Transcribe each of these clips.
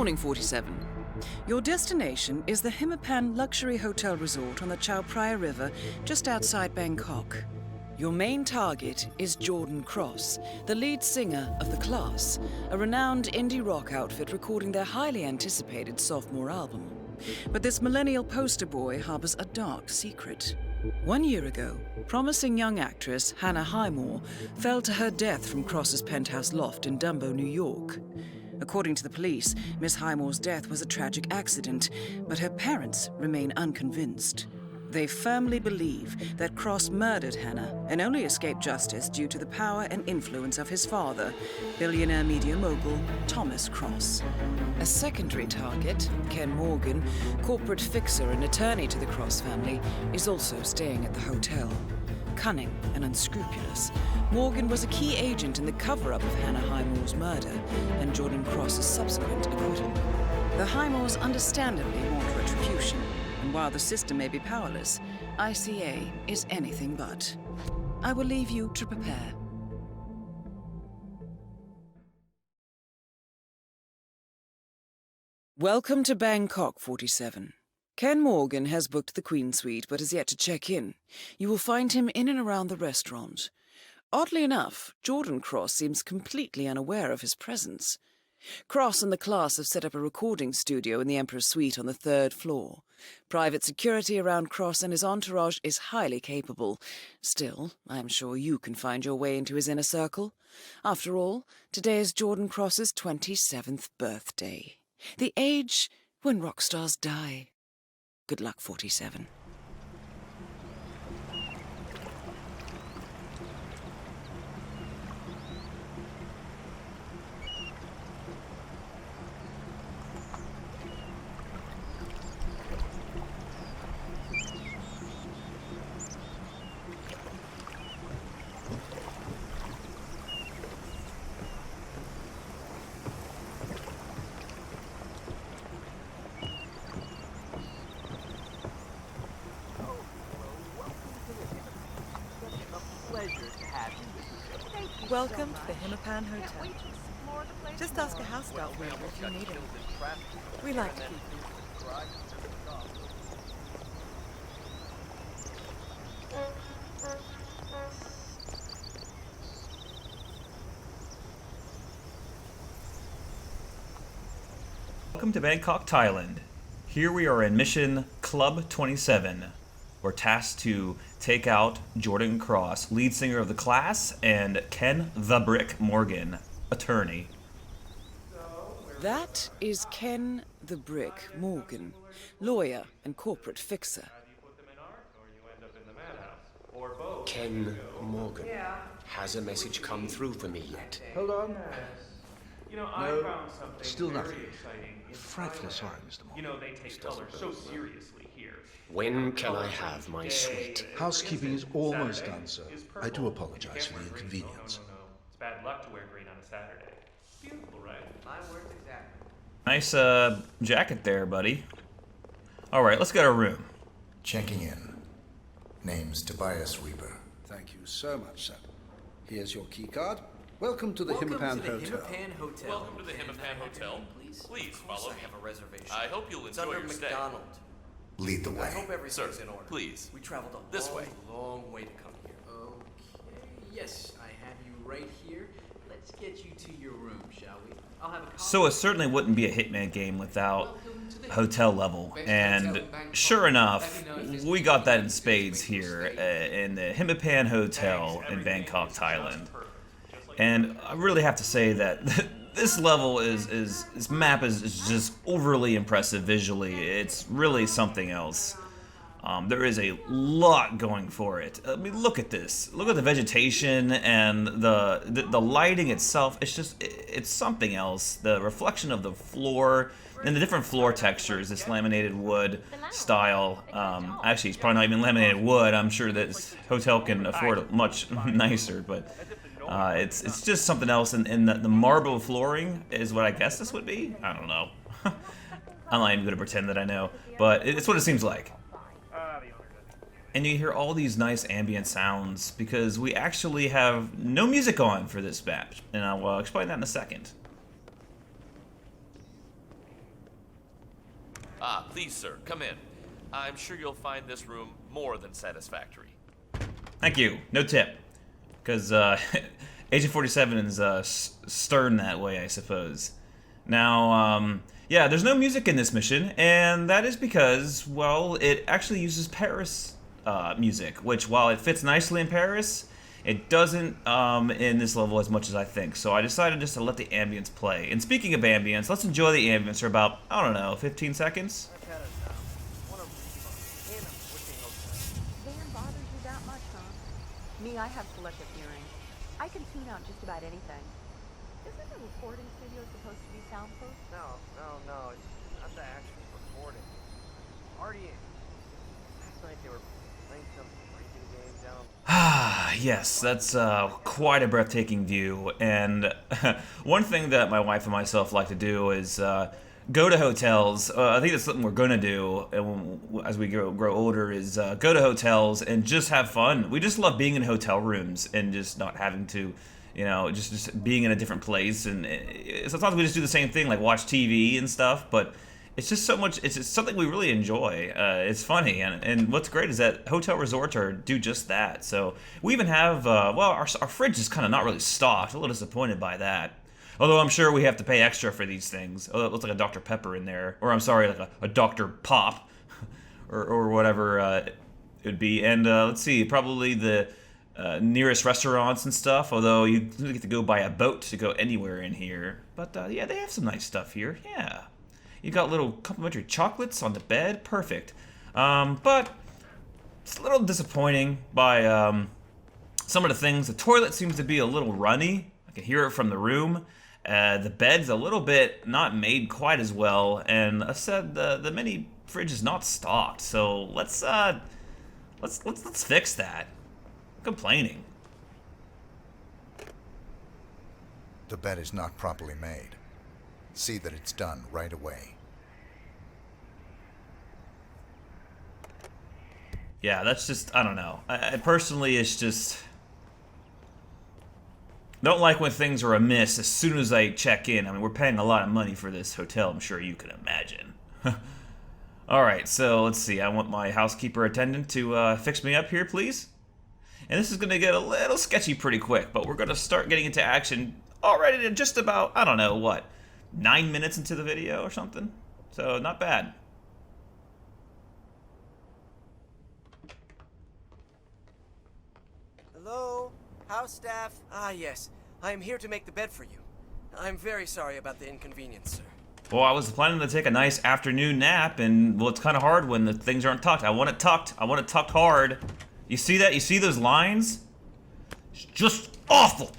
morning, 47. Your destination is the Hitman Luxury Hotel Resort on the Chao Phraya River, just outside Bangkok. Your main target is Jordan Cross, the lead singer of The Class, a renowned indie rock outfit recording their highly anticipated sophomore album. But this millennial poster boy harbors a dark secret. 1 year ago, promising young actress Hannah Highmore fell to her death from Cross's penthouse loft in Dumbo, New York. According to the police, Miss Highmore's death was a tragic accident, but her parents remain unconvinced. They firmly believe that Cross murdered Hannah and only escaped justice due to the power and influence of his father, billionaire media mogul Thomas Cross. A secondary target, Ken Morgan, corporate fixer and attorney to the Cross family, is also staying at the hotel. Cunning and unscrupulous, Morgan was a key agent in the cover-up of Hannah Highmore's murder and Jordan Cross's subsequent acquittal. The Highmores understandably want retribution, and while the system may be powerless, ICA is anything but. I will leave you to prepare. Welcome to Bangkok, 47. Ken Morgan has booked the Queen Suite but has yet to check in. You will find him in and around the restaurant. Oddly enough, Jordan Cross seems completely unaware of his presence. Cross and the Class have set up a recording studio in the Emperor's Suite on the 3rd floor. Private security around Cross and his entourage is highly capable. Still, I'm sure you can find your way into his inner circle. After all, today is Jordan Cross's 27th birthday. The age when rock stars die. Good luck, 47. Welcome to the Hitman Hotel. Just ask a housestaff member if you need him. We like to keep you. Welcome to Bangkok, Thailand. Here we are in Mission Club 27. We're tasked to take out Jordan Cross, lead singer of The Class, and Ken the Brick Morgan, attorney. That is Ken the Brick Morgan, lawyer and corporate fixer. Ken Morgan. Has a message come through for me yet? Hold on. No, still nothing. exciting. Frightfully sorry, Mr. Morgan. They take color so seriously here. When can I have my suite? Housekeeping is almost done, sir. I do apologize for the inconvenience. No. It's bad luck to wear green on a Saturday. Beautiful, right? My words exactly. Nice jacket there, buddy. Alright, let's get our room. Checking in. Name's Tobias Weber. Thank you so much, sir. Here's your key card. Welcome to the Hitman Hotel. Welcome to the Hitman Hotel. Please follow me. I have a reservation. I hope you'll It's enjoy under your stay. McDonald. Lead the I way. hope everything's Sir, in order. please. We traveled a This long, way. long way to come here. Okay, yes, I have you right here. Let's get you to your room, shall we? I'll have a So it certainly wouldn't be a Hitman game without hotel level, and sure enough, we got that in spades here in the Hitman Hotel in Bangkok, Thailand. And I really have to say that this level this map is just overly impressive visually. It's really something else. There is a lot going for it. I mean, look at this. Look at the vegetation and the lighting itself. It's something else. The reflection of the floor and the different floor textures, this laminated wood style. Actually, it's probably not even laminated wood. I'm sure this hotel can afford it much nicer, but it's just something else. And the marble flooring is what I guess this would be. I don't know. I'm not even going to pretend that I know, but it's what it seems like. And you hear all these nice ambient sounds because we actually have no music on for this map, and I'll explain that in a second. Please, sir, come in. I'm sure you'll find this room more than satisfactory. Thank you. No tip. Because Agent 47 is stern that way, I suppose. Now, yeah, there's no music in this mission, and that is because, well, it actually uses Paris music, which, while it fits nicely in Paris, it doesn't in this level as much as I think. So I decided just to let the ambience play. And speaking of ambience, let's enjoy the ambience for about, I don't know, 15 seconds? Van bothers you that much, huh? Me, I have selective hearing. I can tune out just about anything. Isn't the recording studio supposed to be soundproof? No, it's not the actual recording. RDA. Last night they were playing some breathing game down. Ah, yes, that's quite a breathtaking view. And one thing that my wife and myself like to do is go to hotels. I think that's something we're gonna do as we grow older. Is go to hotels and just have fun. We just love being in hotel rooms and just not having to, you know, just being in a different place. And sometimes we just do the same thing, like watch TV and stuff. But it's just so much. It's just something we really enjoy. It's funny, and what's great is that hotel resorts do just that. So we even have well, our fridge is kind of not really stocked. A little disappointed by that. Although I'm sure we have to pay extra for these things. Oh, it looks like a Dr. Pepper in there, or I'm sorry, like a Dr. Pop, or whatever it would be. And let's see, probably the nearest restaurants and stuff. Although you get to go by a boat to go anywhere in here. But yeah, they have some nice stuff here. Yeah. You got little complimentary chocolates on the bed. Perfect. But it's a little disappointing by some of the things. The toilet seems to be a little runny. I can hear it from the room. The bed's a little bit not made quite as well. And I said the mini fridge is not stocked. So let's fix that. I'm complaining. The bed is not properly made. See that it's done right away. Yeah, that's just, I don't know. I personally, it's just, don't like when things are amiss as soon as I check in. I mean, we're paying a lot of money for this hotel, I'm sure you can imagine. Alright, so let's see. I want my housekeeper attendant to fix me up here, please. And this is going to get a little sketchy pretty quick, but we're going to start getting into action already in just about, I don't know, what, 9 minutes into the video or something? So, not bad. Hello? House staff? Ah, yes. I am here to make the bed for you. I'm very sorry about the inconvenience, sir. Well, I was planning to take a nice afternoon nap, and, well, it's kind of hard when the things aren't tucked. I want it tucked. I want it tucked hard. You see that? You see those lines? It's just awful.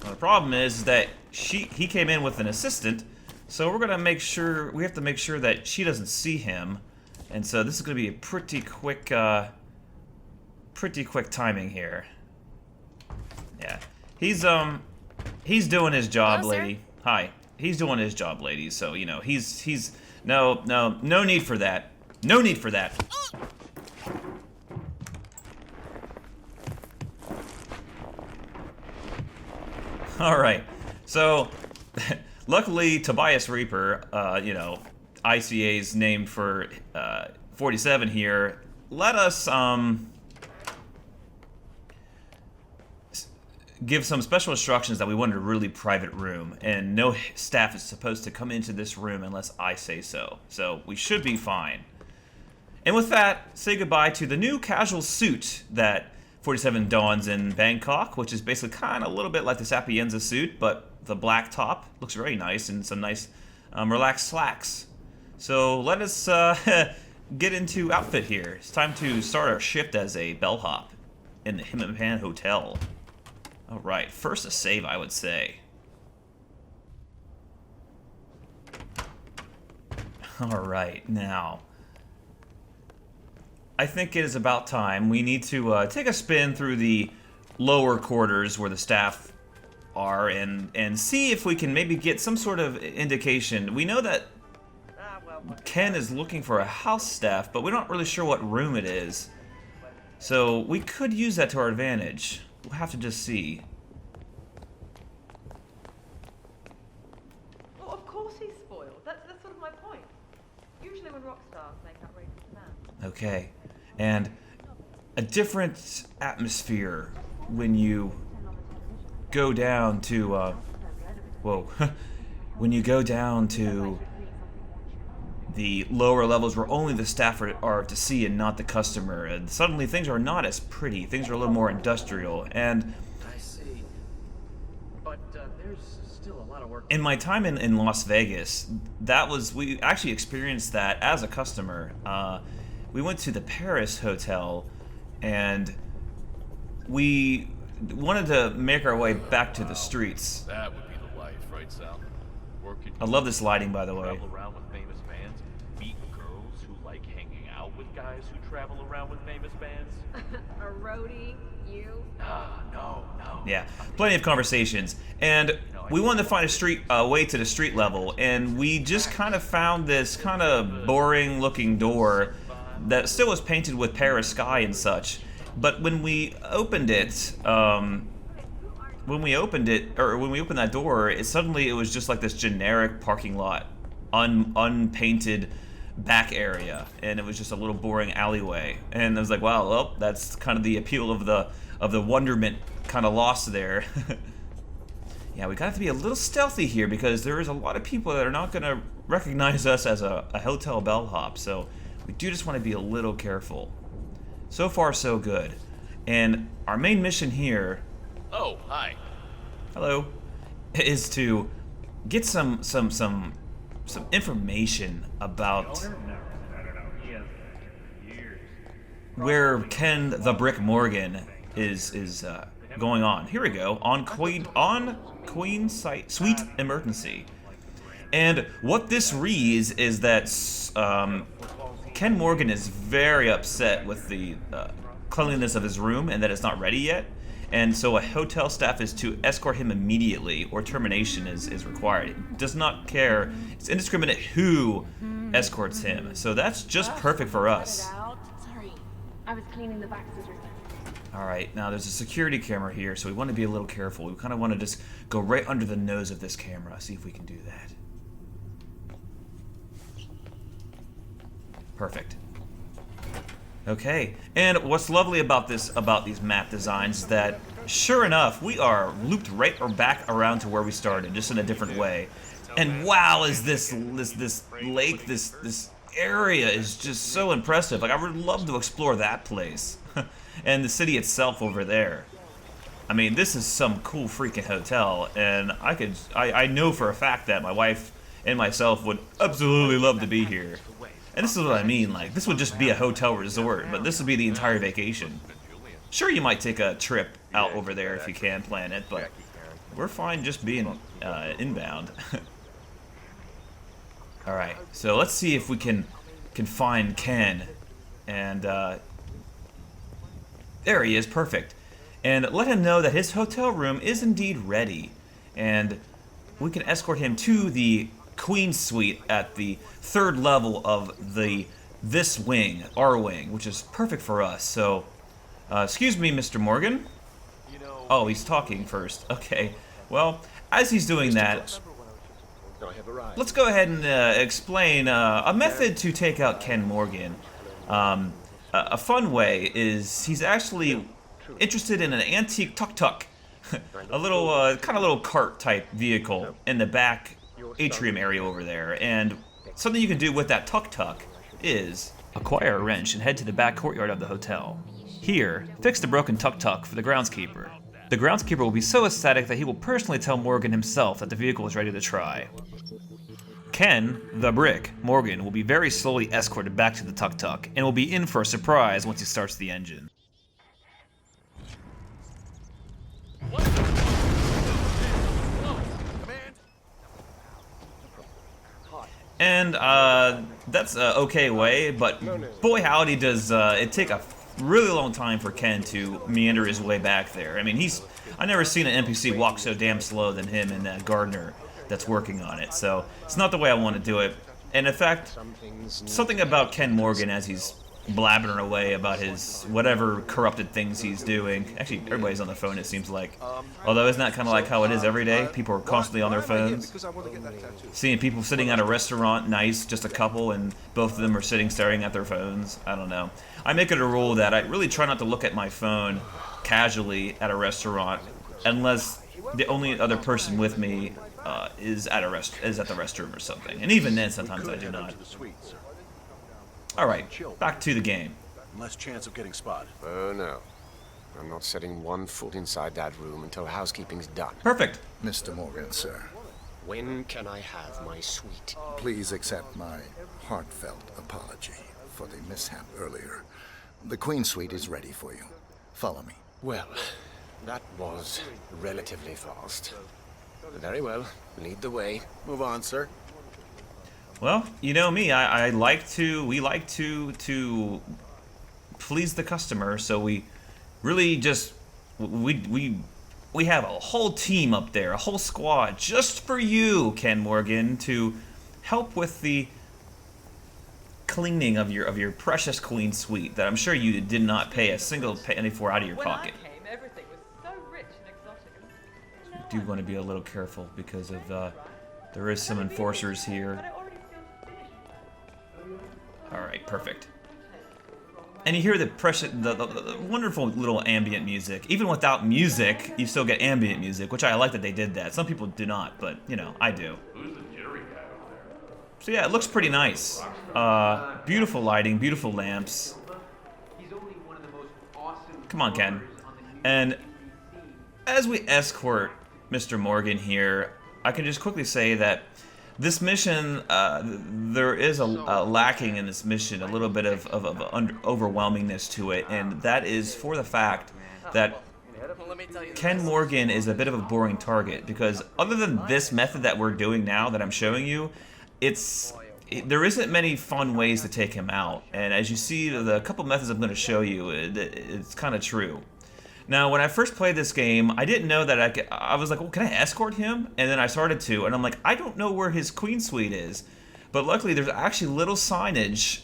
Well, the problem is that he came in with an assistant, so we're gonna make sure, we have to make sure that she doesn't see him. And so this is gonna be a pretty quick timing here. Yeah, he's doing his job, Hello, lady. sir? Hi, he's doing his job, lady. So you know, he's no need for that. No need for that. All right, so luckily Tobias Reaper, you know, ICA's name for 47 here, let us give some special instructions that we wanted a really private room, and no staff is supposed to come into this room unless I say so. So we should be fine. And with that, say goodbye to the new casual suit that 47 dons in Bangkok, which is basically kind of a little bit like the Sapienza suit, but the black top looks very nice and some nice relaxed slacks. So let us get into outfit here. It's time to start our shift as a bellhop in the Hitman Hotel. All right, first a save, I would say. All right, now I think it is about time. We need to take a spin through the lower quarters where the staff are and see if we can maybe get some sort of indication. We know that Ken is looking for a house staff, but we're not really sure what room it is. So we could use that to our advantage. We'll have to just see. Well, of course he's Okay. And a different atmosphere when you go down to, whoa. When you go down to the lower levels where only the staff are to see and not the customer, and suddenly things are not as pretty. Things are a little more industrial, and I see. But there's still a lot of work. in my time in Las Vegas, we actually experienced that as a customer. We went to the Paris hotel, and we wanted to make our way back to the streets. That would be the life, right, Sal? Working. I love this lighting, by the way. Travel around with famous bands, meet girls who like hanging out with guys who travel around with famous bands. A roadie? You? No. Yeah, plenty of conversations, and we wanted to find a way to the street level, and we just kind of found this kind of boring-looking door that still was painted with Paris sky and such. But when we opened it, when we opened that door, it was just like this generic parking lot, unpainted back area, and it was just a little boring alleyway. And I was like, wow, well, that's kind of the appeal of the wonderment kind of lost there. Yeah, we got to be a little stealthy here because there is a lot of people that are not going to recognize us as a hotel bellhop, so we do just want to be a little careful. So far, so good. And our main mission here, Oh, hi. hello, is to get some information about where Ken the Brick Morgan is going on. Here we go, on Queen Suite Emergency. And what this reads is that Ken Morgan is very upset with the cleanliness of his room and that it's not ready yet. And so a hotel staff is to escort him immediately or termination is required. It does not care. It's indiscriminate who escorts him. So that's just perfect for us. Sorry, I was cleaning the back scissors. Alright, now there's a security camera here, so we want to be a little careful. We kind of want to just go right under the nose of this camera, see if we can do that. Perfect. Okay, and what's lovely about these map designs is that, sure enough, we are looped right or back around to where we started, just in a different way. And wow, is this lake, this area is just so impressive. Like, I would love to explore that place, and the city itself over there. I mean, this is some cool freaking hotel, and I know for a fact that my wife and myself would absolutely love to be here. And this is what I mean, like, this would just be a hotel resort, but this would be the entire vacation. Sure, you might take a trip out over there if you can plan it, but we're fine just being inbound. Alright, so let's see if we can find Ken. And there he is, perfect. And let him know that his hotel room is indeed ready. And we can escort him to the Queen Suite at the 3rd level of this wing, our wing, which is perfect for us. So, excuse me, Mr. Morgan. Oh, he's talking first. Okay. Well, as he's doing that, let's go ahead and explain a method to take out Ken Morgan. A fun way is he's actually interested in an antique Tuk-Tuk, a little kind of little cart type vehicle in the back atrium area over there. And something you can do with that Tuk-Tuk is acquire a wrench and head to the back courtyard of the hotel. Here, fix the broken Tuk-Tuk for the groundskeeper. The groundskeeper will be so ecstatic that he will personally tell Morgan himself that the vehicle is ready to try. Ken, the Brick, Morgan, will be very slowly escorted back to the Tuk-Tuk and will be in for a surprise once he starts the engine. And that's an okay way, but boy howdy does it take a really long time for Ken to meander his way back there. I mean, I've never seen an NPC walk so damn slow than him and that gardener that's working on it, so it's not the way I want to do it. And in fact, something about Ken Morgan as he's blabbering away about his whatever corrupted things he's doing. Actually, everybody's on the phone, it seems like. Although isn't that kind of like how it is every day? People are constantly on their phones. Seeing people sitting at a restaurant, nice, just a couple, and both of them are sitting staring at their phones. I don't know. I make it a rule that I really try not to look at my phone casually at a restaurant unless the only other person with me is at the restroom or something. And even then, sometimes I do not. Alright, back to the game. Less chance of getting spotted. Oh no. I'm not setting one foot inside that room until housekeeping's done. Perfect. Mr. Morgan, sir. When can I have my suite? Please accept my heartfelt apology for the mishap earlier. The Queen Suite is ready for you. Follow me. Well, that was relatively fast. Very well. Lead the way. Move on, sir. Well, you know me, we like to please the customer, so we really just, we have a whole team up there, a whole squad, just for you, Ken Morgan, to help with the cleaning of your precious Queen Suite that I'm sure you did not pay a single penny for out of your pocket. When I came, everything was so rich and exotic. You do want to be a little careful because of there is some enforcers here. Alright, perfect. And you hear the precious, the wonderful little ambient music. Even without music, you still get ambient music, which I like that they did that. Some people do not, but, you know, I do. So yeah, it looks pretty nice. Beautiful lighting, beautiful lamps. Come on, Ken. And as we escort Mr. Morgan here, I can just quickly say that this mission, there is a lacking in this mission, a little bit of overwhelmingness to it, and that is for the fact that Ken Morgan is a bit of a boring target, because other than this method that we're doing now, that I'm showing you, there isn't many fun ways to take him out, and as you see, the couple methods I'm going to show you, it's kind of true. Now, when I first played this game, I didn't know that I was like, well, can I escort him? And then I started to, and I'm like, I don't know where his Queen Suite is. But luckily, there's actually little signage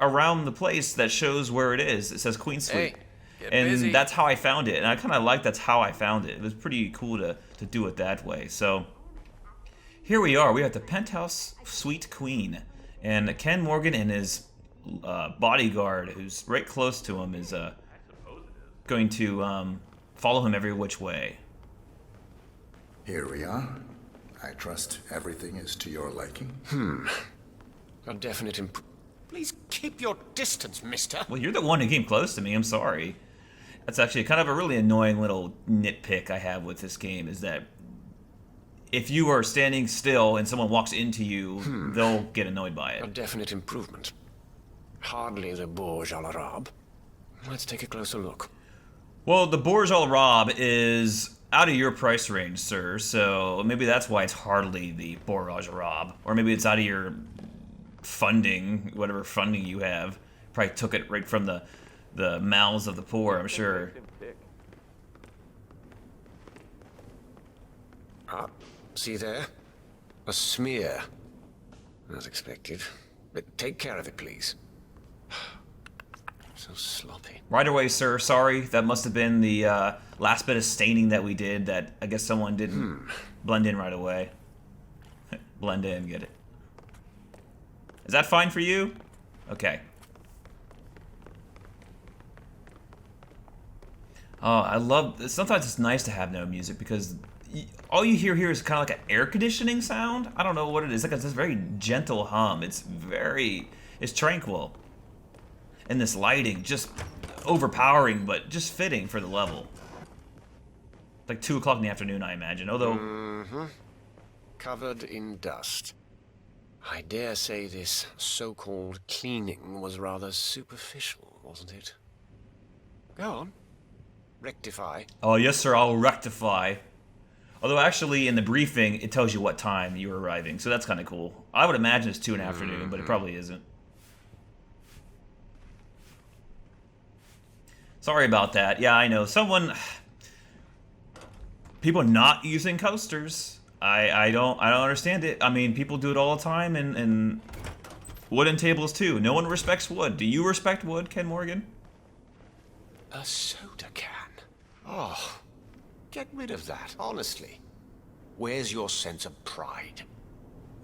around the place that shows where it is. It says Queen Suite. Get and busy. That's how I found it. And I kind of like that's how I found it. It was pretty cool to do it that way. So, here we are. We have the Penthouse Suite Queen. And Ken Morgan and his bodyguard, who's right close to him, is going to follow him every which way. Here we are. I trust everything is to your liking. A definite Please keep your distance, mister. Well, you're the one who came close to me. I'm sorry. That's actually kind of a really annoying little nitpick I have with this game, is that if you are standing still and someone walks into you, they'll get annoyed by A it. definite improvement. Hardly the Bourge à l'Arabe. Let's take a closer look. Well, the Bourge Al Rob is out of your price range, sir, so maybe that's why it's hardly the Bourge Al Rob. Or maybe it's out of your funding, whatever funding you have. Probably took it right from the mouths of the poor, I'm sure. See there? A smear. As expected. But take care of it, please. So sloppy. Right away, sir. Sorry. That must have been the last bit of staining that we did that I guess someone didn't blend in right away. Blend in, get it. Is that fine for you? Okay. Oh, I love... Sometimes it's nice to have no music because all you hear here is kind of like an air conditioning sound. I don't know what it is. It's like a very gentle hum. It's tranquil. And this lighting, just overpowering, but just fitting for the level. Like 2 o'clock in the afternoon, I imagine. Although... Covered in dust. I dare say this so-called cleaning was rather superficial, wasn't it? Go on. Rectify. Oh, yes, sir, I'll rectify. Although, actually, in the briefing, it tells you what time you're arriving, so that's kind of cool. I would imagine it's 2 in the afternoon, but it probably isn't. Sorry about that. Yeah, I know. People not using coasters. I don't understand it. I mean, people do it all the time, and Wooden tables too. No one respects wood. Do you respect wood, Ken Morgan? A soda can? Oh, get rid of that, honestly. Where's your sense of pride?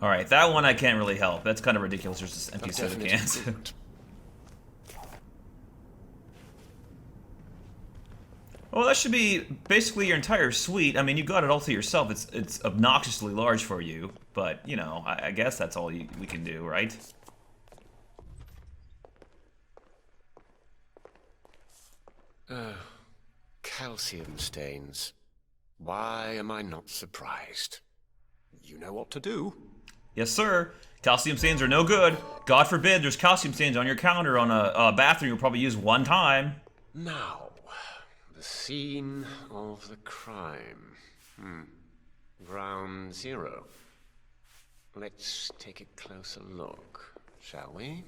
Alright, that one I can't really help. That's kind of ridiculous. There's just empty soda Definite cans. improvement. Well, that should be basically your entire suite. I mean, you got it all to yourself. It's obnoxiously large for you, but, you know, I guess that's all we can do, right? Calcium stains. Why am I not surprised? You know what to do. Yes, sir. Calcium stains are no good. God forbid there's calcium stains on your counter on a bathroom you'll probably use one time. Now, the scene of the crime. Ground zero. Let's take a closer look, shall we?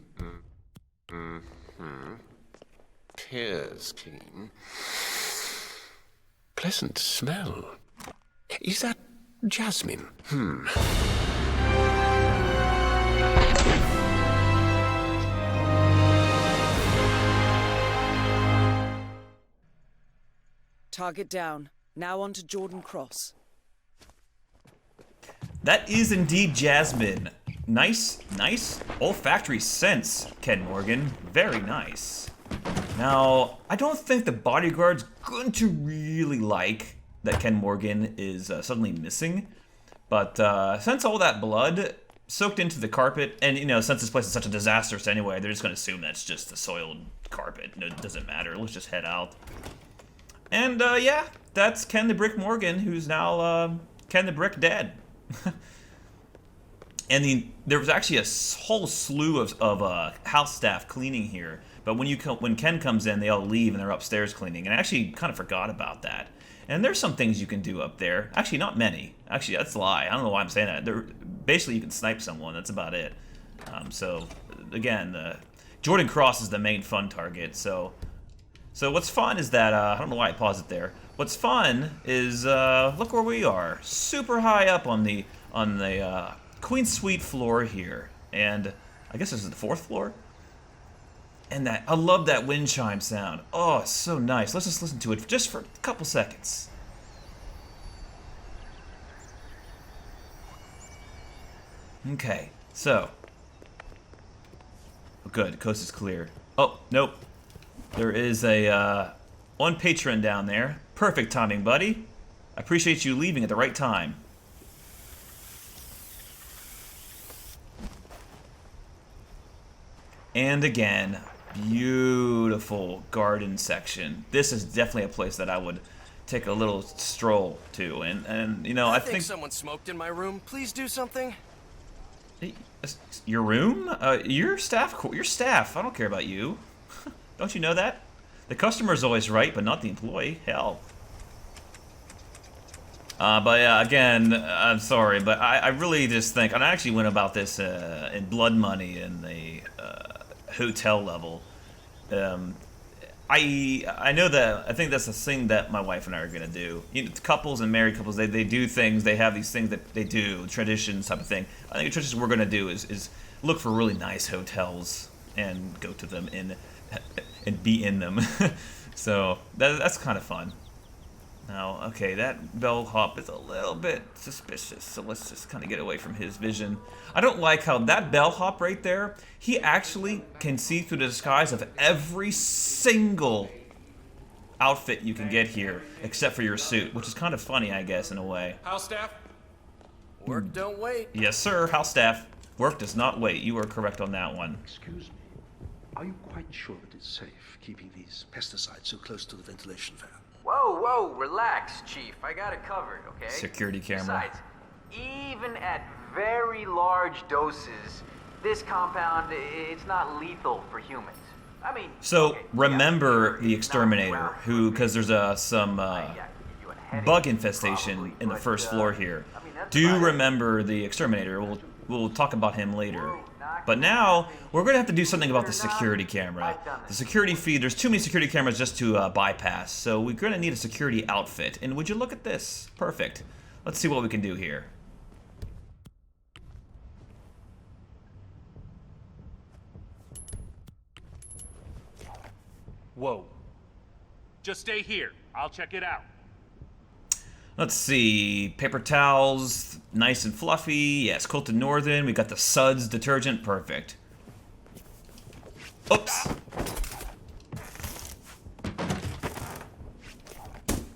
Appears clean. Pleasant smell. Is that jasmine? Target down. Now on to Jordan Cross. That is indeed jasmine. Nice olfactory sense, Ken Morgan. Very nice. Now, I don't think the bodyguard's going to really like that Ken Morgan is suddenly missing. But since all that blood soaked into the carpet, and, you know, since this place is such a disaster anyway, they're just going to assume that's just the soiled carpet. No, it doesn't matter. Let's just head out. And, yeah, that's Ken the Brick Morgan, who's now Ken the Brick dead. And there was actually a whole slew of house staff cleaning here. But when Ken comes in, they all leave and they're upstairs cleaning. And I actually kind of forgot about that. And there's some things you can do up there. Actually, not many. Actually, that's a lie. I don't know why I'm saying that. Basically, you can snipe someone. That's about it. So, again, Jordan Cross is the main fun target. So what's fun is that, I don't know why I paused it there. What's fun is, look where we are. Super high up on the Queen Suite floor here. And I guess this is the 4th floor? And I love that wind chime sound. Oh, it's so nice. Let's just listen to it just for a couple seconds. Okay, so. Oh, good, the coast is clear. Oh, nope. There is one patron down there. Perfect timing, buddy. I appreciate you leaving at the right time. And again, beautiful garden section. This is definitely a place that I would take a little stroll to. And you know, I think someone smoked in my room. Please do something. Your room? Your staff. I don't care about you. Don't you know that? The customer's always right, but not the employee. Hell. But yeah, again, I'm sorry, but I really just think, and I actually went about this in Blood Money in the hotel level. I know that, I think that's the thing that my wife and I are gonna do. You know, couples and married couples, they do things, they have these things that they do, traditions type of thing. I think the tradition we're gonna do is look for really nice hotels and go to them and be in them. So that's kind of fun. Now, okay, that bellhop is a little bit suspicious, so let's just kind of get away from his vision. I don't like how that bellhop right there, he actually can see through the disguise of every single outfit you can get here, except for your suit, which is kind of funny, I guess, in a way. House staff? Work don't wait. Yes, sir, house staff. Work does not wait. You are correct on that one. Excuse me. Are you quite sure that it's safe keeping these pesticides so close to the ventilation fan? Whoa, relax, Chief. I got it covered, okay? Security camera. Besides, even at very large doses, this compound, it's not lethal for humans. I mean... So, okay, remember yeah, the exterminator, who, because there's some bug infestation in the first floor here. Do remember the exterminator. We'll talk about him later. But now, we're going to have to do something about the security camera. The security feed, there's too many security cameras just to bypass, so we're going to need a security outfit. And would you look at this? Perfect. Let's see what we can do here. Whoa. Just stay here. I'll check it out. Let's see. Paper towels, nice and fluffy. Yes, Colton Northern. We got the Suds detergent. Perfect. Oops.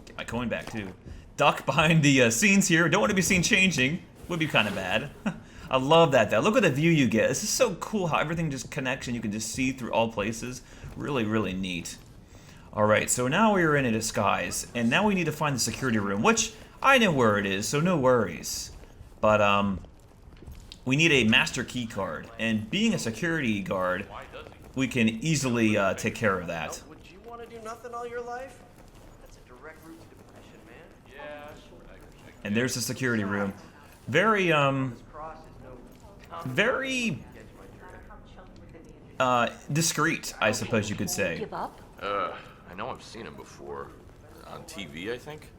Get my coin back, too. Duck behind the scenes here. Don't want to be seen changing. Would be kind of bad. I love that, though. Look at the view you get. This is so cool how everything just connects and you can just see through all places. Really, really neat. Alright, so now we are in a disguise, and now we need to find the security room, which I know where it is, so no worries. But, we need a master key card, and being a security guard, we can easily take care of that. Would you want to do nothing all your life? That's a direct route to depression, man. Yeah, And there's the security room. Very, very, discreet, I suppose you could say. I know I've seen him before. On TV, I think.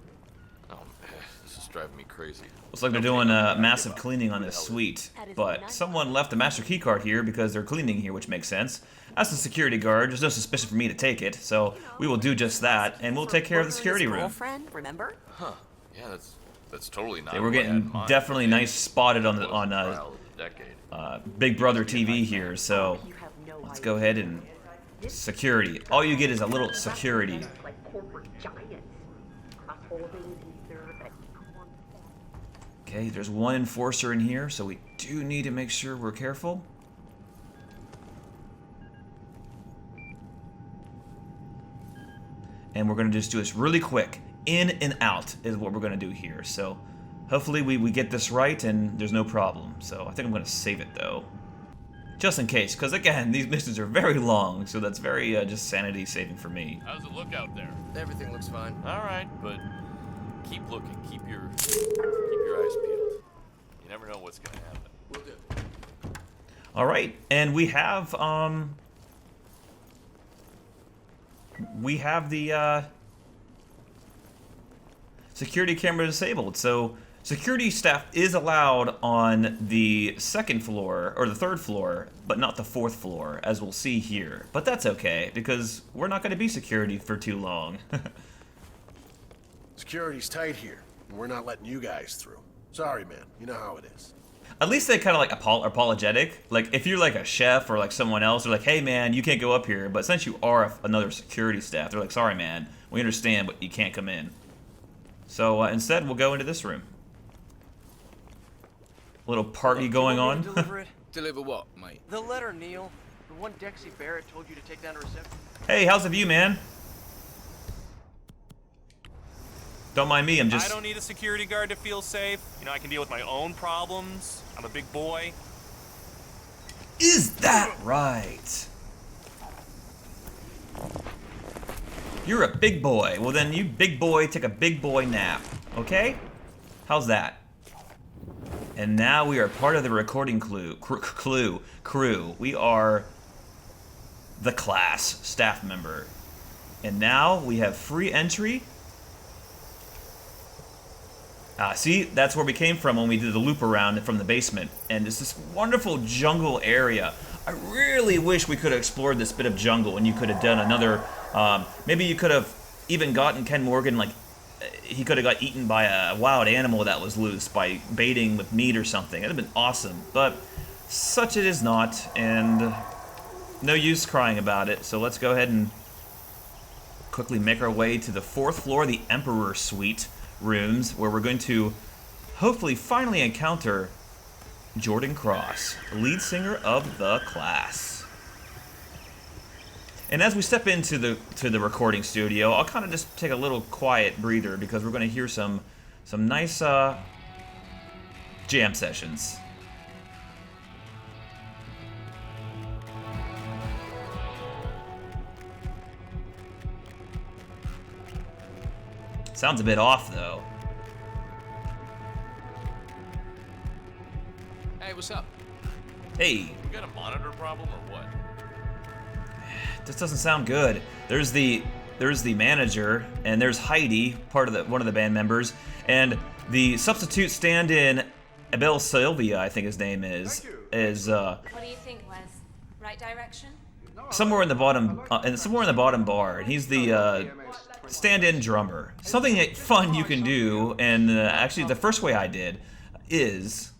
Oh, man, this is driving me crazy. Looks like they're doing a massive cleaning on this suite, but someone left a master key card here because they're cleaning here, which makes sense. As a security guard, there's no suspicion for me to take it, so we will do just that, and we'll take care of the security room. Girlfriend, remember? Huh. Yeah, that's totally not. They were getting definitely nice spotted on Big Brother TV here, so let's go ahead and security. All you get is a little security. Okay, there's one enforcer in here, so we do need to make sure we're careful. And we're going to just do this really quick. In and out is what we're going to do here. So hopefully we get this right and there's no problem. So I think I'm going to save it, though. Just in case, because again, these missions are very long, so that's very just sanity saving for me. How's it look out there? Everything looks fine. All right, but keep looking. Keep your eyes peeled. You never know what's gonna happen. Will do. All right, and we have the security camera disabled, so security staff is allowed on the second floor, or the third floor, but not the fourth floor, as we'll see here. But that's okay, because we're not going to be security for too long. Security's tight here, and we're not letting you guys through. Sorry, man. You know how it is. At least they kind of like apologetic. Like, if you're like a chef or like someone else, they're like, hey man, you can't go up here. But since you are another security staff, they're like, sorry man, we understand, but you can't come in. So instead, we'll go into this room. Little party going on. Deliver it? Deliver what, mate? The letter, Neil. The one Dexy Barrett told you to take down to reception. Hey, how's the view, man? Don't mind me, I'm just... I don't need a security guard to feel safe. You know, I can deal with my own problems. I'm a big boy. Is that right? You're a big boy. Well then, you big boy, take a big boy nap. Okay? How's that? And now we are part of the recording crew. We are the class staff member. And now we have free entry. See, that's where we came from when we did the loop around from the basement. And it's this wonderful jungle area. I really wish we could have explored this bit of jungle and you could have done another... maybe you could have even gotten Ken Morgan, like, he could have got eaten by a wild animal that was loose by baiting with meat or something. It would have been awesome. But such it is not, and no use crying about it. So let's go ahead and quickly make our way to the fourth floor, the Emperor Suite rooms, where we're going to hopefully finally encounter Jordan Cross, lead singer of the class. And as we step into the recording studio, I'll kind of just take a little quiet breather because we're going to hear some nice jam sessions. Sounds a bit off though. Hey, what's up? Hey. You got a monitor problem or what? This doesn't sound good. There's the manager, and there's Heidi, one of the band members, and the substitute stand-in, Abel Sylvia, I think his name is. What do you think, Wes? Right direction? somewhere in the bottom bar, and he's the stand-in drummer. Something fun you can do, and actually the first way I did is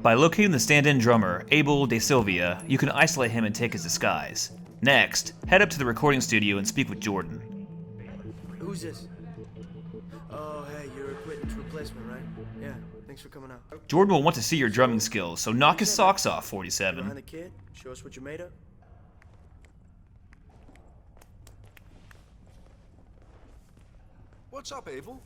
by locating the stand-in drummer, Abel De Silvia. You can isolate him and take his disguise. Next, head up to the recording studio and speak with Jordan. Who's this? Oh, hey, you're equipment replacement, right? Yeah, thanks for coming out. Jordan will want to see your drumming skills, so knock his socks off, 47. Behind the kid, show us what you're made of. What's up, Abel?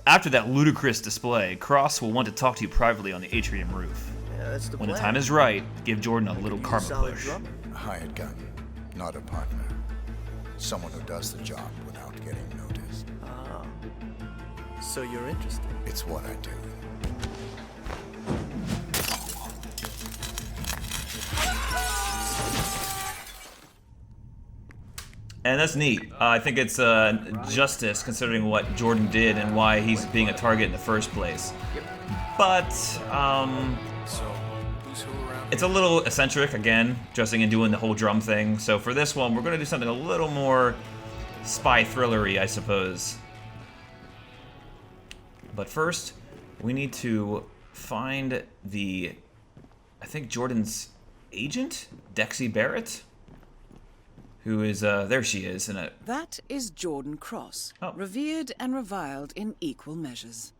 After that ludicrous display, Cross will want to talk to you privately on the atrium roof. Yeah, that's the When the plan. time is right, give Jordan a little karma Solid push. drummer. A hired gun, not a partner. Someone who does the job without getting noticed. Ah, so you're interested? It's what I do. And that's neat. I think it's justice considering what Jordan did and why he's being a target in the first place. But it's a little eccentric, again, dressing and doing the whole drum thing. So for this one, we're going to do something a little more spy thrillery, I suppose. But first, we need to find I think Jordan's agent, Dexy Barrett, who is, there she is. That is Jordan Cross, Oh. revered and reviled in equal measures.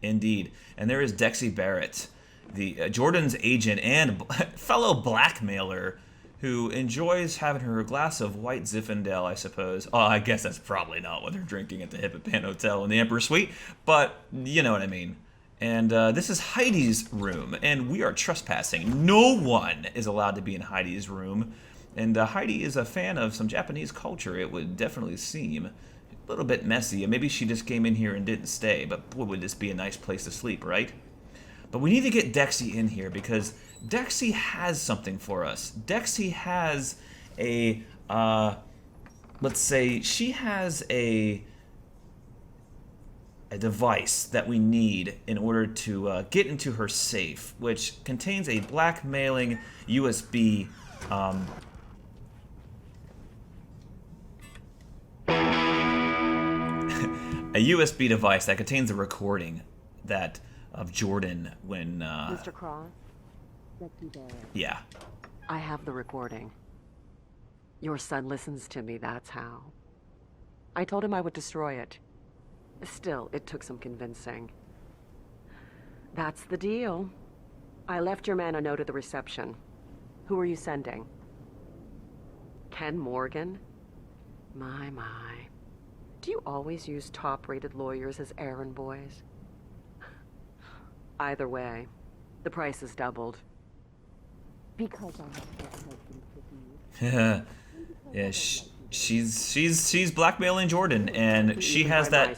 Indeed. And there is Dexy Barrett, the Jordan's agent and fellow blackmailer who enjoys having her glass of white Zinfandel, I suppose. Oh, I guess that's probably not what they're drinking at the Hitman Hotel in the Emperor Suite, but you know what I mean. And this is Heidi's room, and we are trespassing. No one is allowed to be in Heidi's room. And Heidi is a fan of some Japanese culture, it would definitely seem. A little bit messy, and maybe she just came in here and didn't stay, but boy, would this be a nice place to sleep, right? But we need to get Dexy in here, because Dexy has something for us. Dexy has a, let's say, she has a device that we need in order to get into her safe, which contains a blackmailing USB a USB device that contains a recording of Jordan when Mr. Cross? yeah. I have the recording. Your son listens to me, that's how. I told him I would destroy it. Still, it took some convincing. That's the deal. I left your man a note at the reception. Who are you sending? Ken Morgan? My. Do you always use top-rated lawyers as errand boys? Either way, the price is doubled. Because I have yeah, she's blackmailing Jordan, and she has that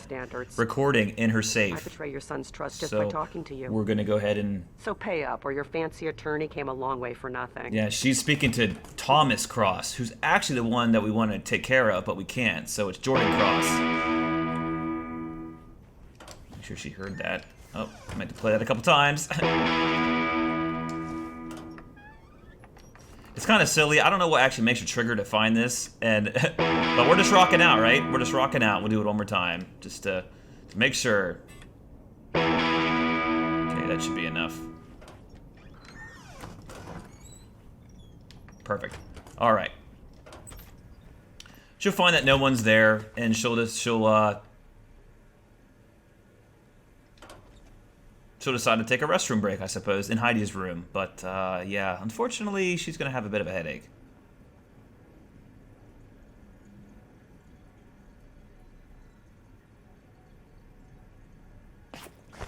recording in her I safe. betray your son's trust just So by talking to you. we're gonna go ahead and So pay up, or your fancy attorney came a long way for nothing. yeah, she's speaking to Thomas Cross, who's actually the one that we want to take care of, but we can't. So it's Jordan Cross. Make sure she heard that. Oh, I meant to play that a couple times. It's kind of silly. I don't know what actually makes you trigger to find this, but we're just rocking out, right? We're just rocking out. We'll do it one more time, just to make sure. Okay, that should be enough. Perfect. All right. She'll find that no one's there, and she'll decide to take a restroom break, I suppose, in Heidi's room. But, yeah, unfortunately, she's going to have a bit of a headache.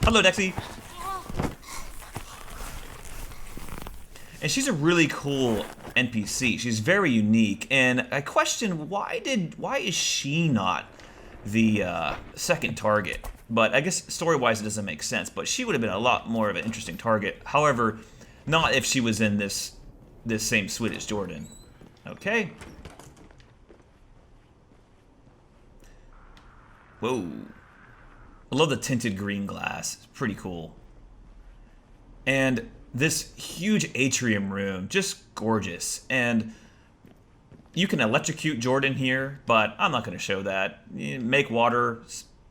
Hello, Dexy. And she's a really cool NPC. She's very unique. And I question, why is she not the second target. But I guess story-wise it doesn't make sense. But she would have been a lot more of an interesting target. However, not if she was in this same suite as Jordan. Okay. Whoa. I love the tinted green glass. It's pretty cool. And this huge atrium room, just gorgeous. And you can electrocute Jordan here, but I'm not going to show that. Make water,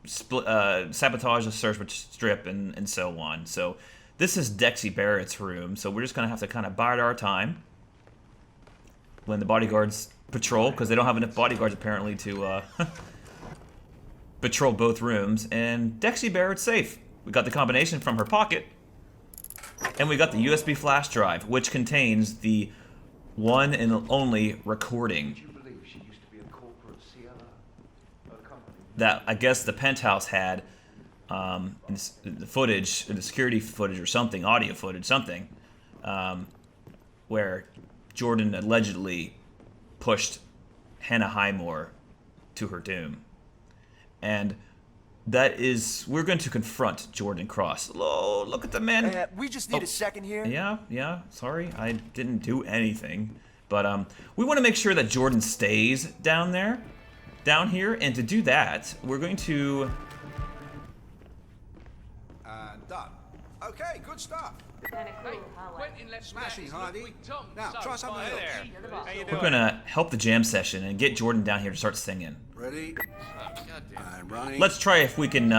sabotage the search strip, and so on. So this is Dexy Barrett's room, so we're just going to have to kind of bide our time when the bodyguards patrol, because they don't have enough bodyguards apparently to patrol both rooms. And Dexy Barrett's safe. We got the combination from her pocket, and we got the USB flash drive, which contains the one and only recording that I guess the penthouse had in the footage, in the security footage or something, audio footage, something, where Jordan allegedly pushed Hannah Highmore to her doom. And that is, we're going to confront Jordan Cross. Oh, look at the man. We just need a second here. Yeah, sorry, I didn't do anything. But we want to make sure that Jordan stays down here, and to do that, we're going to... Done. Okay, good stuff. Smashing, Hardy. Now, try something else. We're going to help the jam session and get Jordan down here to start singing. Ready? I'm running. Let's try if we can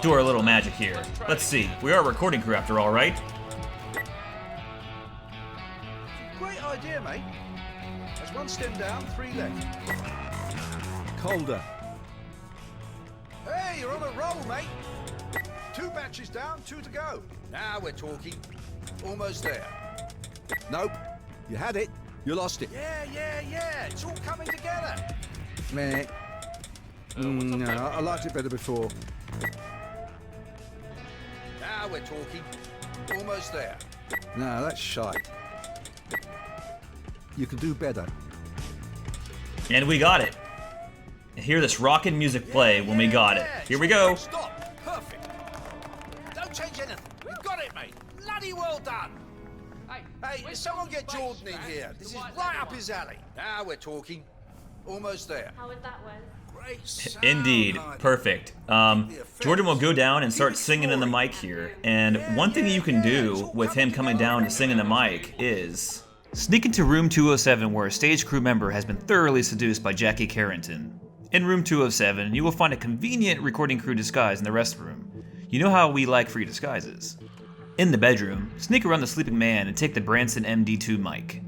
do our little magic here. Let's see. We are a recording crew after all, right? Great idea, mate. There's one stem down, 3 left. Colder. Hey, you're on a roll, mate. 2 batches down, 2 to go. Now we're talking. Almost there. Nope. You had it. You lost it. Yeah. It's all coming together. Meh. No, I liked it better before. Now we're talking. Almost there. No, that's shite. You can do better. And we got it. Hear this rockin' music play when we got it. Here we go. Stop. Perfect. Don't change anything. You got it, mate. Bloody well done. Hey, someone get Jordan in here. This is right up his alley. Now we're talking. Almost there. How was that one? Great sound. Indeed. Perfect. Jordan will go down and start singing in the mic here. And one thing you can do with him coming down to sing in the mic is sneak into room 207, where a stage crew member has been thoroughly seduced by Jackie Carrington. In room 207, you will find a convenient recording crew disguise in the rest room. You know how we like free disguises. In the bedroom, sneak around the sleeping man and take the Branson MD2 mic.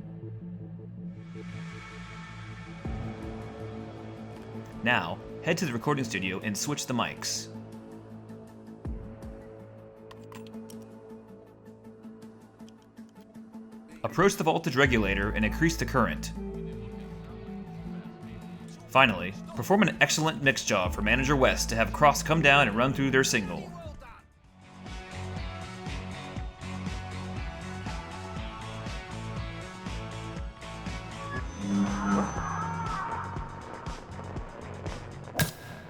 Now, head to the recording studio and switch the mics. Approach the voltage regulator and increase the current. Finally, perform an excellent mix job for Manager West to have Cross come down and run through their single.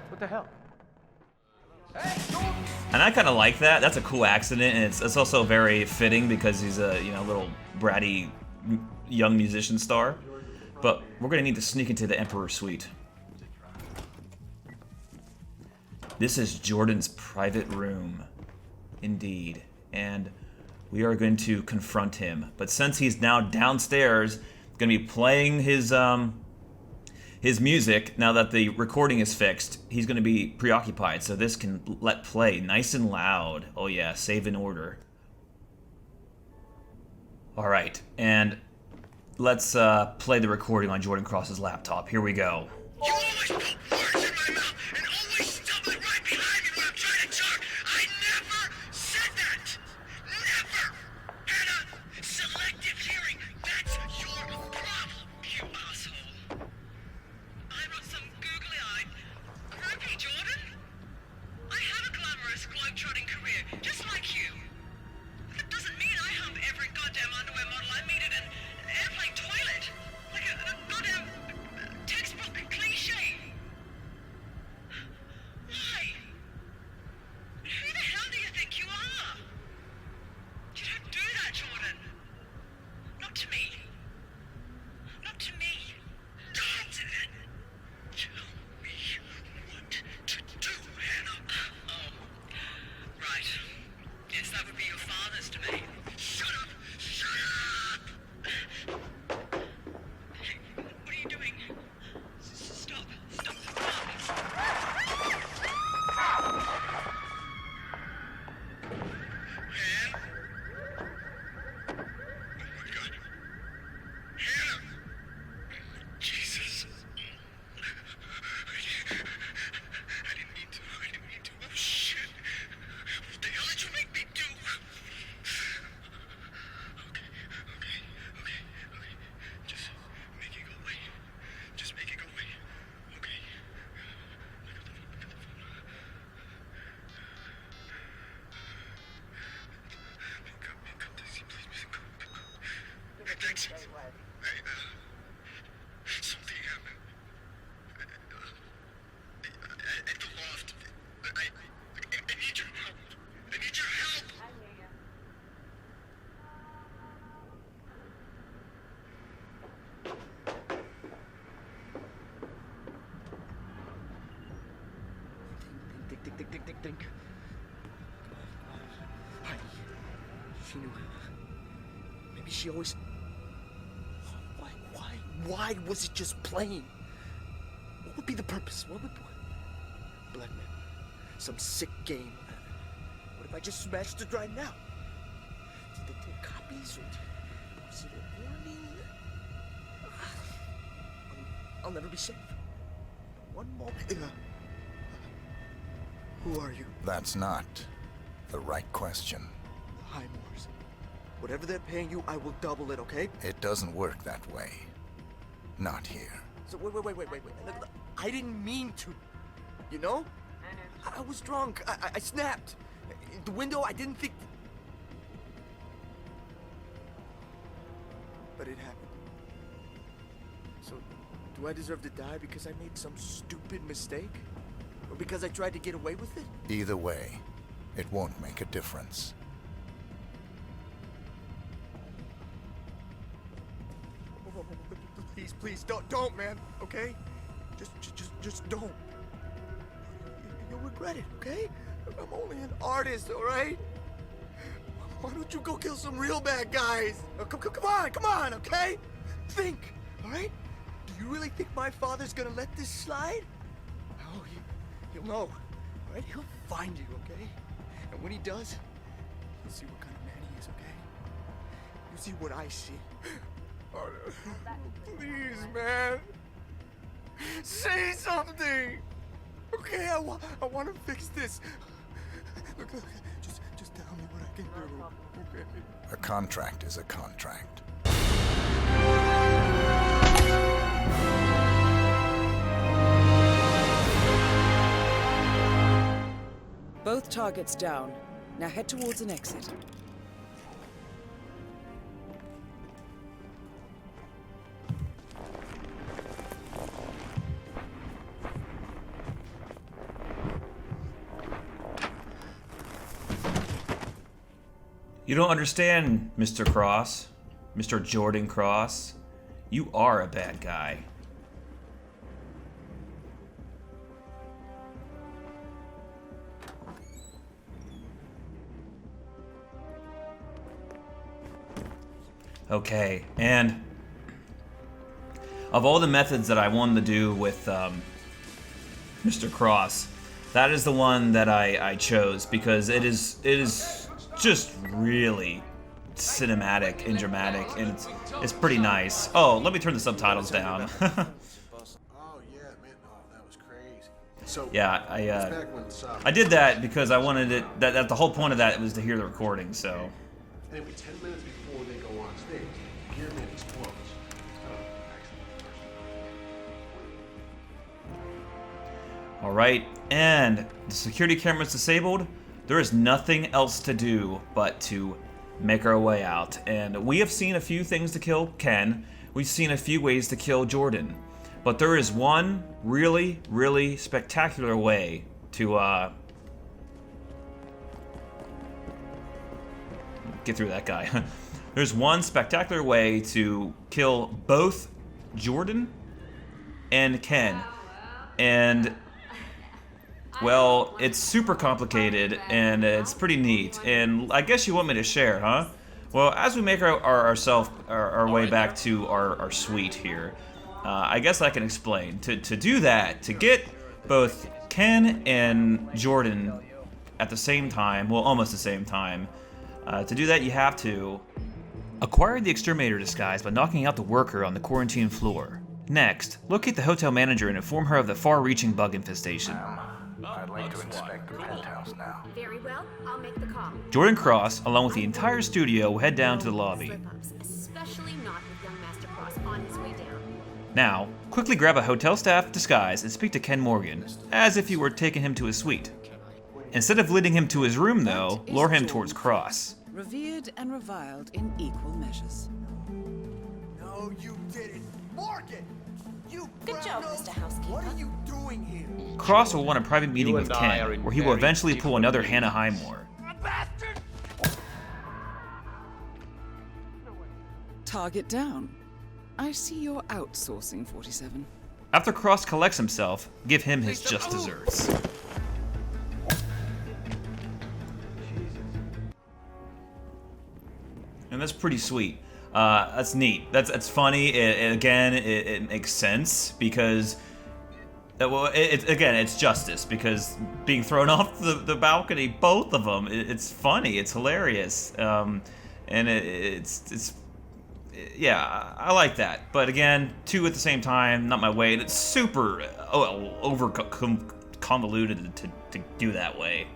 What the hell? And I kind of like that. That's a cool accident, and it's also very fitting because he's a little bratty young musician star. But we're gonna need to sneak into the Emperor Suite. This is Jordan's private room, indeed, and we are going to confront him. But since he's now downstairs, gonna be playing his music. Now that the recording is fixed, he's gonna be preoccupied, so this can let play nice and loud. Oh yeah, save in order. All right, and let's play the recording on Jordan Cross's laptop. Here we go. You always put words in my mouth and always stumble right behind me when I'm trying to talk. I never said that. Never. Hannah, selective hearing. That's your problem, you asshole. I'm not some googly-eyed groupie, Jordan. I have a glamorous globe-trotting career, just like you. That doesn't mean I hump every goddamn underwear model I meet at an airplane toilet. Like a goddamn textbook cliche. think. Heidi. She knew. Maybe she always... Why was it just playing? What would be the purpose? What would... Blackmail. Some sick game. What if I just smashed the drive now? Did they take copies? Or was it a warning? I'll never be safe. One moment. Who are you? That's not the right question. Hi, Morris. Whatever they're paying you, I will double it, okay? It doesn't work that way. Not here. So wait. Look, I didn't mean to. You know? I was drunk. I snapped. The window, I didn't think... But it happened. So, do I deserve to die because I made some stupid mistake? Or because I tried to get away with it? Either way, it won't make a difference. Please, don't, man, okay? Just don't. You'll regret it, okay? I'm only an artist, all right? Why don't you go kill some real bad guys? Oh, come on, okay? Think, all right? Do you really think my father's gonna let this slide? Oh, he'll know, all right? He'll find you, okay? And when he does, you'll see what kind of man he is, okay? You'll see what I see. Oh, please, man. Say something. Okay, I want to fix this. Look, just tell me what I can do. Okay. A contract is a contract. Both targets down. Now head towards an exit. You don't understand, Mr. Cross. Mr. Jordan Cross. You are a bad guy. Okay, and of all the methods that I wanted to do with Mr. Cross, that is the one that I chose because it is just really cinematic and dramatic, and it's pretty nice. Oh, let me turn the subtitles down. Oh yeah, man, that was crazy. So yeah, I did that because I wanted it. That the whole point of that was to hear the recording. So. Anyway, 10 minutes before they go on stage, Gearman explodes. All right, and the security camera's disabled. There is nothing else to do but to make our way out. And we have seen a few things to kill Ken. We've seen a few ways to kill Jordan. But there is one really, really spectacular way to get through that guy. There's one spectacular way to kill both Jordan and Ken. And well, it's super complicated, and it's pretty neat, and I guess you want me to share, huh? Well, as we make our way back to our suite here, I guess I can explain. To do that, to get both Ken and Jordan at the same time, well, almost the same time, to do that you have to acquire the exterminator disguise by knocking out the worker on the quarantine floor. Next, locate the hotel manager and inform her of the far-reaching bug infestation. I'd like to inspect the penthouse now. Very well, I'll make the call. Jordan Cross, along with the entire studio, will head down to the lobby. Especially not with young Master Cross on his way down. Now, quickly grab a hotel staff disguise and speak to Ken Morgan, as if you were taking him to his suite. Instead of leading him to his room, though, lure him towards Cross. Revered and reviled in equal measures. No, you didn't. Morgan! You Good job, Mr. Housekeeper. What are you doing here? Cross will want a private meeting with Ken, where he will eventually pull another Hannah Highmore. Target down. I see you're outsourcing 47. After Cross collects himself, give him his just desserts. And that's pretty sweet. That's neat. That's funny. It makes sense because, well, it's justice because being thrown off the balcony, both of them, it's funny. It's hilarious. And yeah, I like that. But again, two at the same time, not my way. And it's super over convoluted to do that way.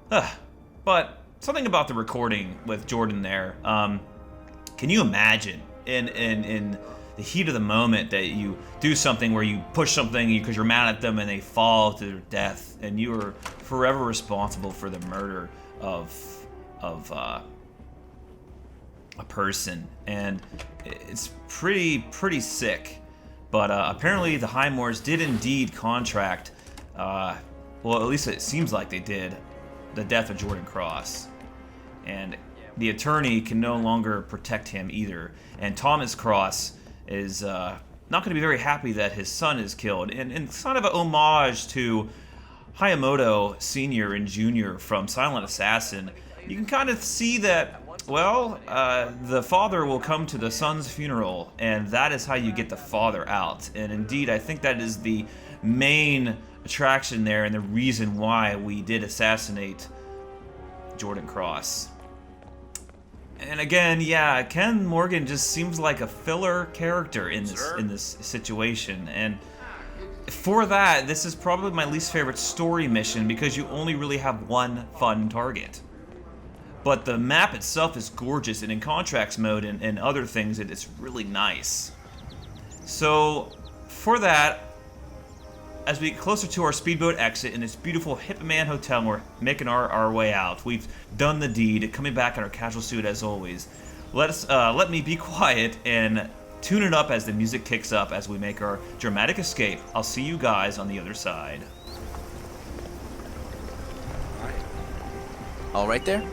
But something about the recording with Jordan there. Can you imagine in the heat of the moment that you do something where you push something because you're mad at them and they fall to their death, and you are forever responsible for the murder of a person, and it's pretty sick. But apparently the Highmores did indeed contract, well, at least it seems like they did, the death of Jordan Cross, and the attorney can no longer protect him either. And Thomas Cross is not going to be very happy that his son is killed. And it's kind of an homage to Hayamoto Sr. and Jr. from Silent Assassin. You can kind of see that, well, the father will come to the son's funeral, and that is how you get the father out. And indeed, I think that is the main attraction there and the reason why we did assassinate Jordan Cross. And again, yeah, Ken Morgan just seems like a filler character in this situation, and for that, this is probably my least favorite story mission because you only really have one fun target. But the map itself is gorgeous, and in contracts mode and other things, it's really nice. So for that, as we get closer to our speedboat exit in this beautiful Hitman hotel, we're making our way out. We've done the deed, coming back in our casual suit as always. Let me be quiet and tune it up as the music kicks up as we make our dramatic escape. I'll see you guys on the other side. All right there?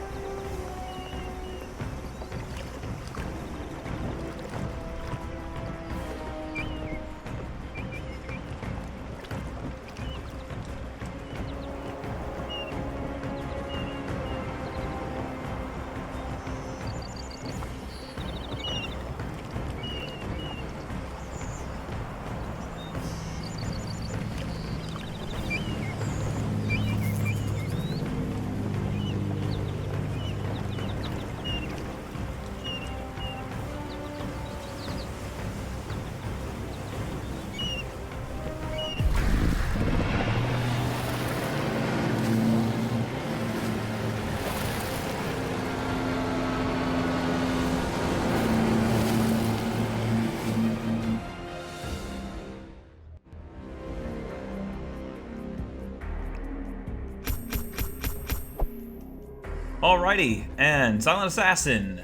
Alrighty, and Silent Assassin.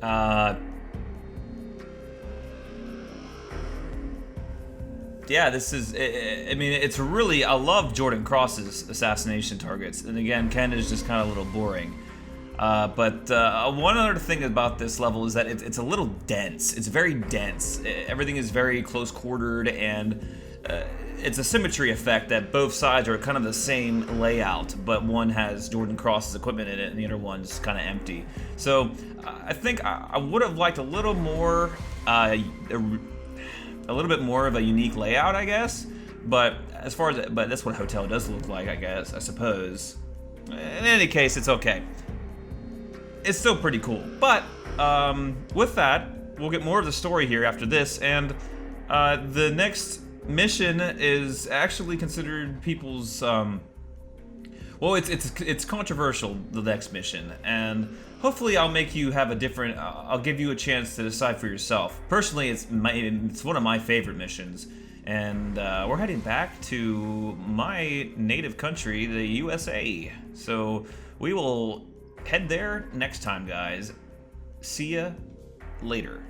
Yeah, this is, I mean, it's really, I love Jordan Cross's assassination targets. And again, Ken is just kind of a little boring. But one other thing about this level is that it's a little dense. It's very dense. Everything is very close quartered, and it's a symmetry effect that both sides are kind of the same layout, but one has Jordan Cross's equipment in it and the other one's kind of empty. So I think I would have liked a little more, a little bit more of a unique layout, I guess. But as far as, but that's what a hotel does look like, I guess, I suppose. In any case, it's okay. It's still pretty cool. But with that, we'll get more of the story here after this, and the next mission is actually considered people's well, it's controversial, the next mission, and hopefully I'll make you have a different, I'll give you a chance to decide for yourself. Personally, it's one of my favorite missions, and we're heading back to my native country, the USA. So we will head there next time, guys. See ya later.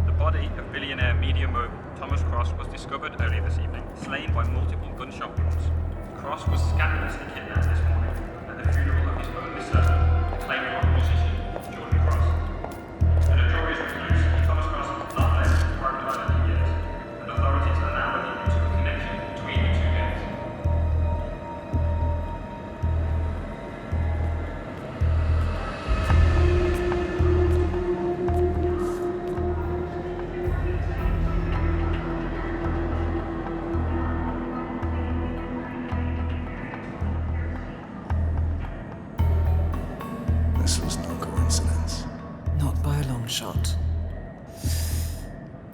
The body of billionaire media mogul Thomas Cross was discovered earlier this evening, slain by multiple gunshot wounds. Cross was scandalously kidnapped this morning at the funeral of his only son, acclaimed rock musician Jordan Cross. A notorious recluse, Thomas Cross has not left his private island yet, and authorities are now looking into the connection between the two deaths. shot.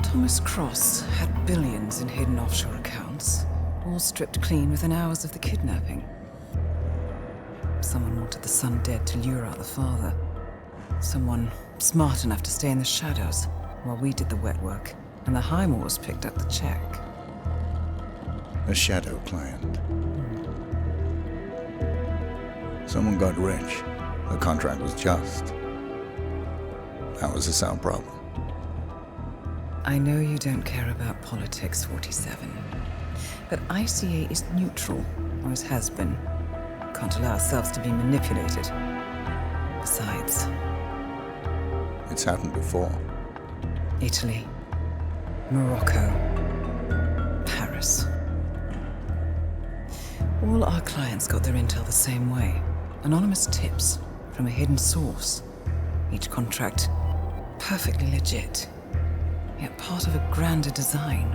Thomas Cross had billions in hidden offshore accounts, all stripped clean within hours of the kidnapping. Someone wanted the son dead to lure out the father. Someone smart enough to stay in the shadows while we did the wet work, and the Highmores picked up the check. A shadow client. Someone got rich. The contract was just. That was a sound problem. I know you don't care about politics, 47. But ICA is neutral, always has been. Can't allow ourselves to be manipulated. Besides... It's happened before. Italy, Morocco, Paris. All our clients got their intel the same way. Anonymous tips from a hidden source. Each contract perfectly legit, yet part of a grander design.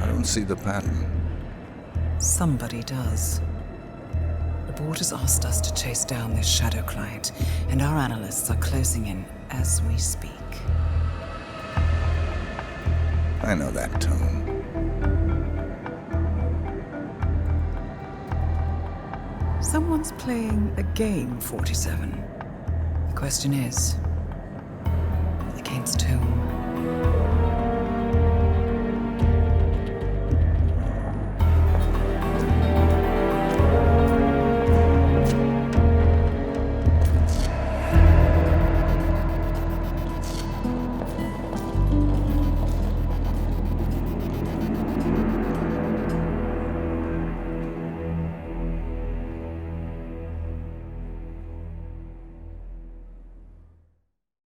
I don't see the pattern. Somebody does. The board has asked us to chase down this shadow client, and our analysts are closing in as we speak. I know that tone. Someone's playing a game, 47. The question is, are the game's tone